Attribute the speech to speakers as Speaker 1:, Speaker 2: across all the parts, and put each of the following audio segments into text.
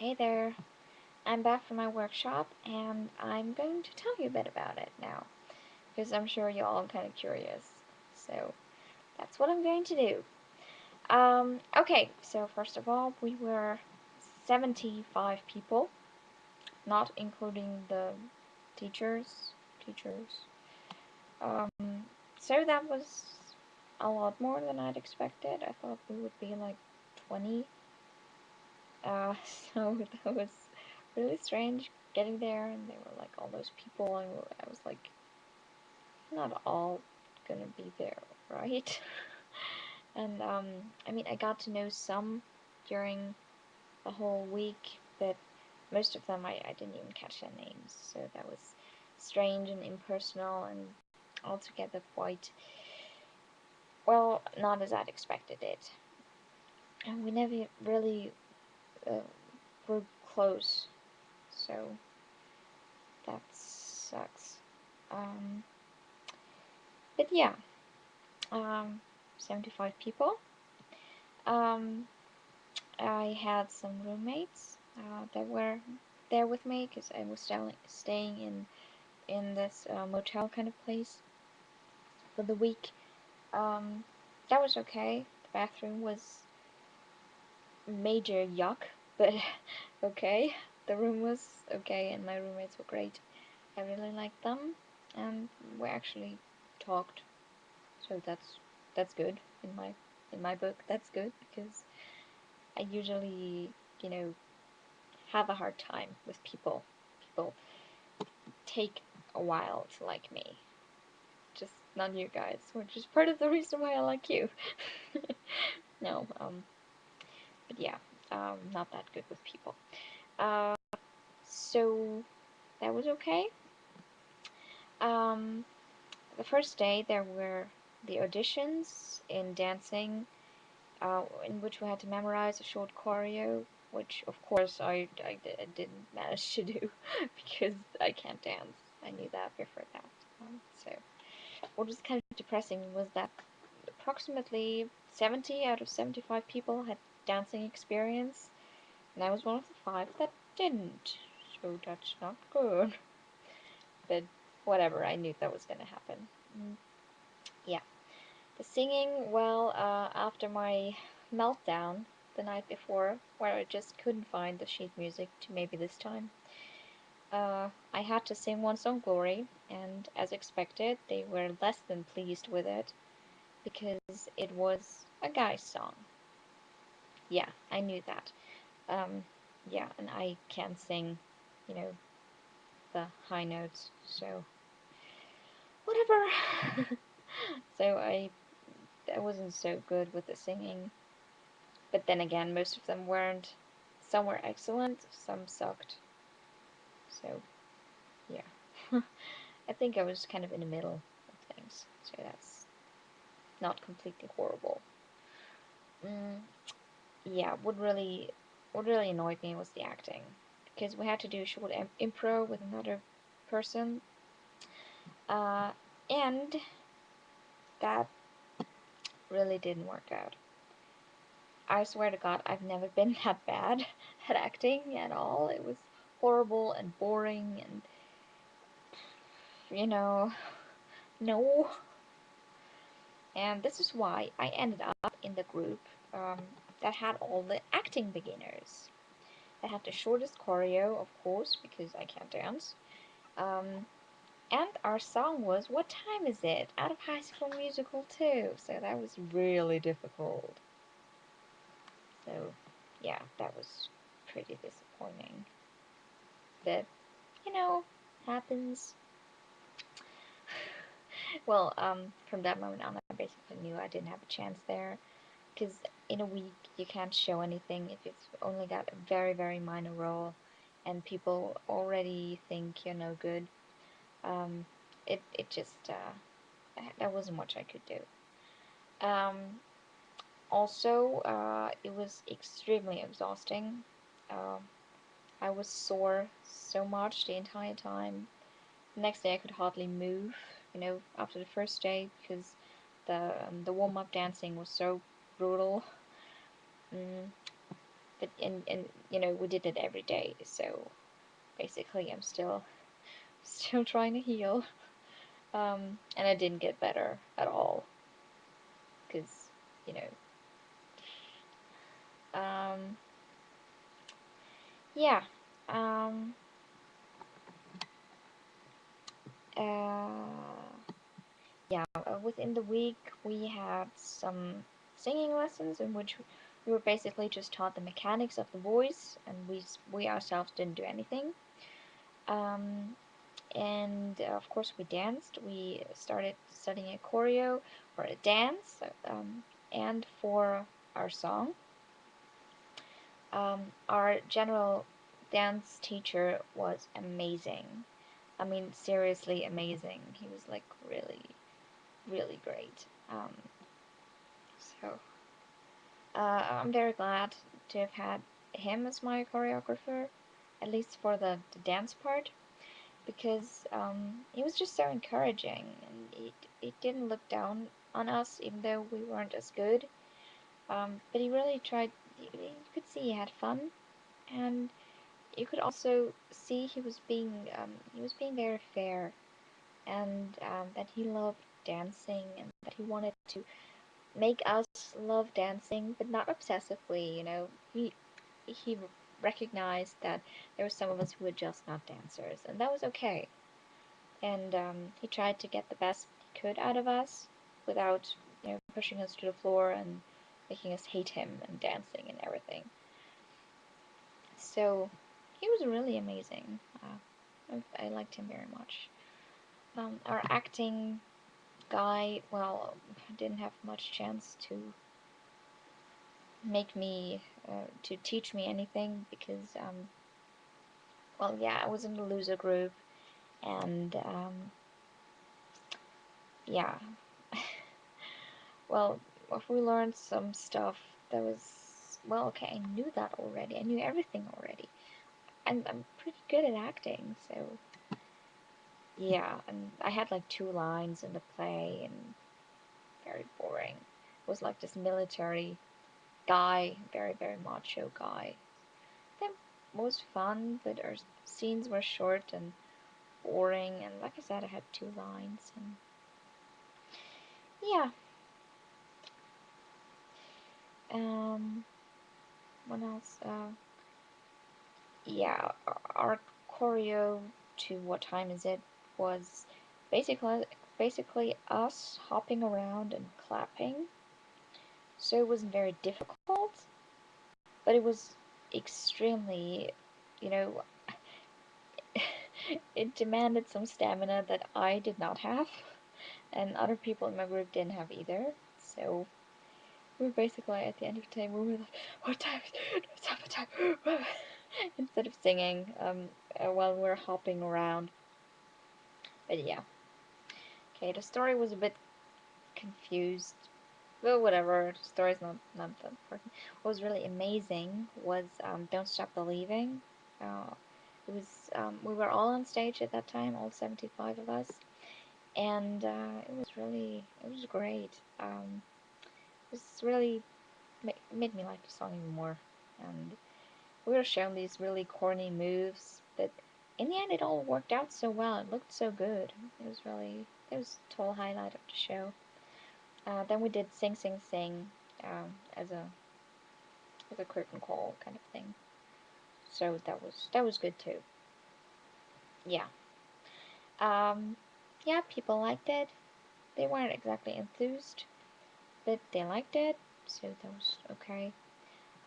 Speaker 1: Hey there, I'm back from my workshop and I'm going to tell you a bit about it now because I'm sure you're all kind of curious. So that's what I'm going to do. Okay, so first of all, we were 75 people, not including the teachers. Teachers. Um, so that was a lot more than I'd expected. I thought we would be like 20. Uh, so that was really strange getting there, and they were like all those people, and I was like, not all gonna be there, right? And I mean, I got to know some during the whole week, but most of them I didn't even catch their names, so that was strange and impersonal and altogether quite, well, not as I'd expected it. And we never really uh, grew close, so that sucks. Um, but yeah, um, 75 people. Um, I had some roommates that were there with me because I was staying in this motel kind of place for the week. Um, that was okay. The bathroom was major yuck, but okay. The room was okay, and my roommates were great. I really liked them, and we actually talked, so that's good in my book. That's good because I usually, you know, have a hard time with people. People take a while to like me. Just not you guys, which is part of the reason why I like you. No, but yeah, not that good with people. Uh, so that was okay. Um, the first day there were the auditions in dancing, in which we had to memorize a short choreo, which of course I didn't manage to do because I can't dance. I knew that before that. So what was kind of depressing was that approximately 70 out of 75 people had dancing experience, and I was one of the 5 that didn't. So that's not good. But whatever, I knew that was gonna happen. Yeah. The singing, well, after my meltdown the night before, where I just couldn't find the sheet music to maybe this time, I had to sing one song, Glory, and as expected, they were less than pleased with it because it was a guy's song. Yeah, I knew that. Um, yeah, and I can't sing, you know, the high notes, so whatever. So I wasn't so good with the singing. But then again, most of them weren't. Some were excellent, some sucked. So, yeah. I think I was kind of in the middle of things, so that's not completely horrible. Mm, yeah, what really annoyed me was the acting, because we had to do short improv with another person, uh, and that really didn't work out. I swear to God, I've never been that bad at acting at all. It was horrible and boring and, you know, no. And this is why I ended up in the group that had all the acting beginners. That had the shortest choreo, of course, because I can't dance. Um, and our song was What Time Is It? Out of High School Musical too. So that was really difficult. So, yeah, that was pretty disappointing. But, you know, happens. Well, from that moment on, I basically knew I didn't have a chance there. Because in a week, you can't show anything if you've only got a very, very minor role and people already think you're no good. Um, it just, there wasn't much I could do. Um, Also, it was extremely exhausting. Um, I was sore so much the entire time. The next day I could hardly move, after the first day because the warm-up dancing was so brutal. Mm, but and you know, we did it every day. So basically, I'm still trying to heal. And I didn't get better at all because you know, yeah. Um, uh, yeah, within the week we had some singing lessons in which we were basically just taught the mechanics of the voice, and we ourselves didn't do anything. Um, and of course we danced. We started studying a choreo for a dance, and for our song. Our general dance teacher was amazing. I mean, seriously amazing. He was like really, really great. So I'm very glad to have had him as my choreographer, at least for the dance part, because he was just so encouraging, and he didn't look down on us, even though we weren't as good. But he really tried. You could see he had fun, and you could also see he was being very fair, and that he loved dancing, and that he wanted to make us love dancing, but not obsessively. You know, he recognized that there were some of us who were just not dancers, and that was okay. And he tried to get the best he could out of us without, you know, pushing us to the floor and making us hate him and dancing and everything. So he was really amazing. I liked him very much. Our acting guy, well, didn't have much chance to teach me anything because, well, yeah, I was in the loser group, and yeah, well, if we learned some stuff that was, well, okay, I knew that already. I knew everything already. I'm pretty good at acting, so yeah, and I had like 2 lines in the play, and very boring. It was like this military guy, very, very macho guy. That was fun, but our scenes were short and boring, and like I said, I had 2 lines, and yeah. Um, what else? Yeah, our choreo to What Time Is It was basically basically us hopping around and clapping. So it wasn't very difficult, but it was extremely, you know, it demanded some stamina that I did not have, and other people in my group didn't have either. So we were basically at the end of the day, we were like, "What time? What time? Instead of singing, while we were hopping around. But yeah, okay. The story was a bit confused. Well, whatever. The story's not that important. What was really amazing was "Don't Stop Believing." Uh, it was we were all on stage at that time, all 75 of us, and it was great. It was really made me like the song even more, and we were shown these really corny moves, but in the end, it all worked out so well. It looked so good. It was a total highlight of the show. Then we did Sing Sing Sing as a curtain call kind of thing. So that was good too. Yeah. Um, yeah, people liked it. They weren't exactly enthused, but they liked it, so that was okay.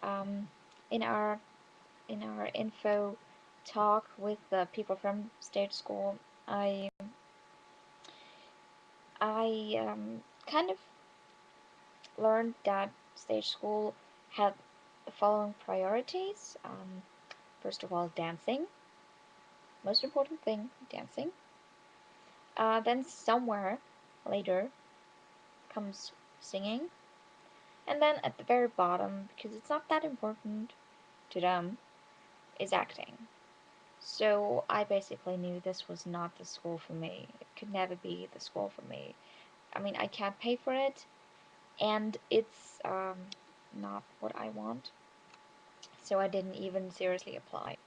Speaker 1: Um, in our info talk with the people from stage school, I kind of learned that stage school had the following priorities. First of all, dancing. Most important thing, dancing. Then somewhere later comes singing. And then at the very bottom, because it's not that important to them, is acting. So I basically knew this was not the school for me. It could never be the school for me. I mean, I can't pay for it, and it's not what I want. so I didn't even seriously apply.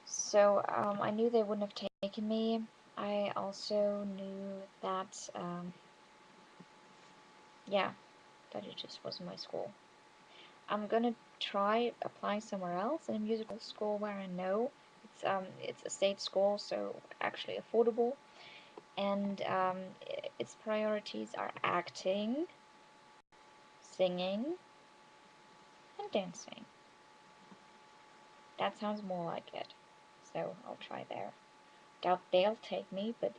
Speaker 1: So I knew they wouldn't have taken me. I also knew that, yeah, that it just wasn't my school. I'm gonna try applying somewhere else in a musical school where I know it's a state school, so actually affordable, and its priorities are acting, singing, and dancing. That sounds more like it. So I'll try there. Doubt they'll take me, but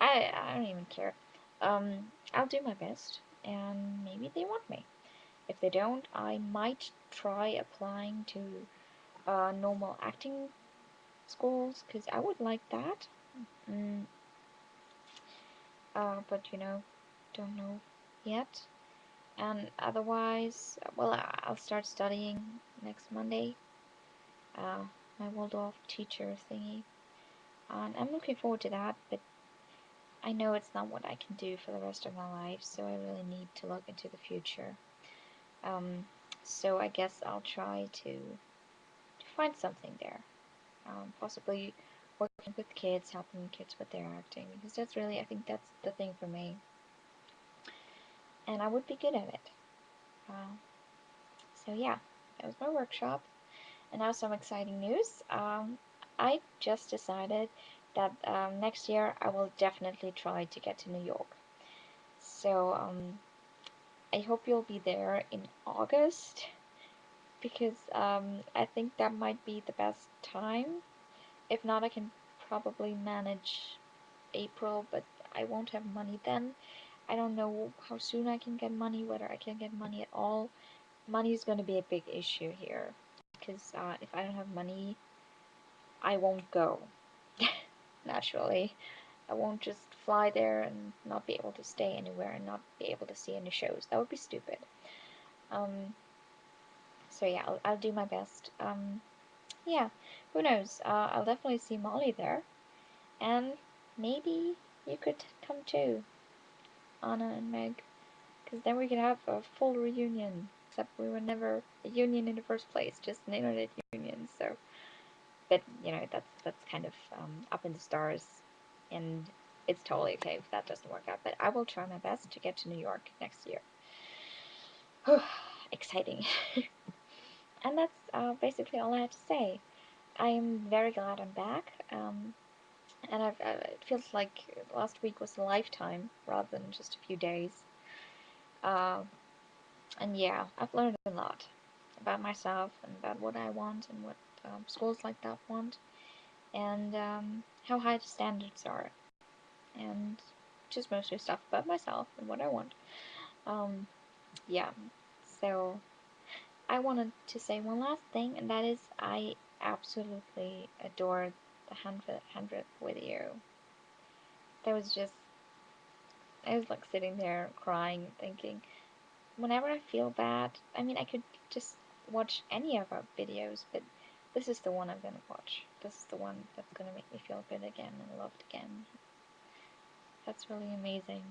Speaker 1: I don't even care. I'll do my best, and maybe they want me. If they don't, I might try applying to normal acting schools, because I would like that. Mm, but don't know yet. And otherwise, well, I'll start studying next Monday. Uh, my Waldorf teacher thingy. And I'm looking forward to that, but I know it's not what I can do for the rest of my life, so I really need to look into the future. So I guess I'll try to find something there. Possibly working with kids, helping kids with their acting, because that's really, I think that's the thing for me. And I would be good at it. So yeah, that was my workshop. And now some exciting news. I just decided that next year I will definitely try to get to New York. So I hope you'll be there in August, because I think that might be the best time. If not, I can probably manage April, but I won't have money then. I don't know how soon I can get money, whether I can get money at all. Money is going to be a big issue here, because if I don't have money, I won't go. Naturally. I won't just fly there and not be able to stay anywhere and not be able to see any shows. That would be stupid. So yeah, I'll do my best. Yeah, who knows? I'll definitely see Molly there, and maybe you could come too, Anna and Meg, because then we could have a full reunion. Except we were never a union in the first place, just an internet union. So, but that's kind of up in the stars, and it's totally okay if that doesn't work out. But I will try my best to get to New York next year. Exciting. And that's basically all I have to say. I am very glad I'm back, and it feels like last week was a lifetime rather than just a few days. Uh, and yeah, I've learned a lot about myself and about what I want and what schools like that want, and how high the standards are, and just mostly stuff about myself and what I want. Yeah, so I wanted to say one last thing, and that is I absolutely adore the 100th with you. That was just, I was like sitting there crying, thinking, whenever I feel bad, I mean, I could just watch any of our videos, but this is the one I'm gonna watch. This is the one that's gonna make me feel good again and loved again. That's really amazing.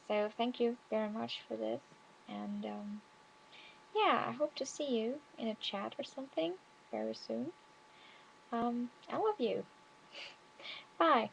Speaker 1: So thank you very much for this, and yeah, I hope to see you in a chat or something very soon. I love you. Bye.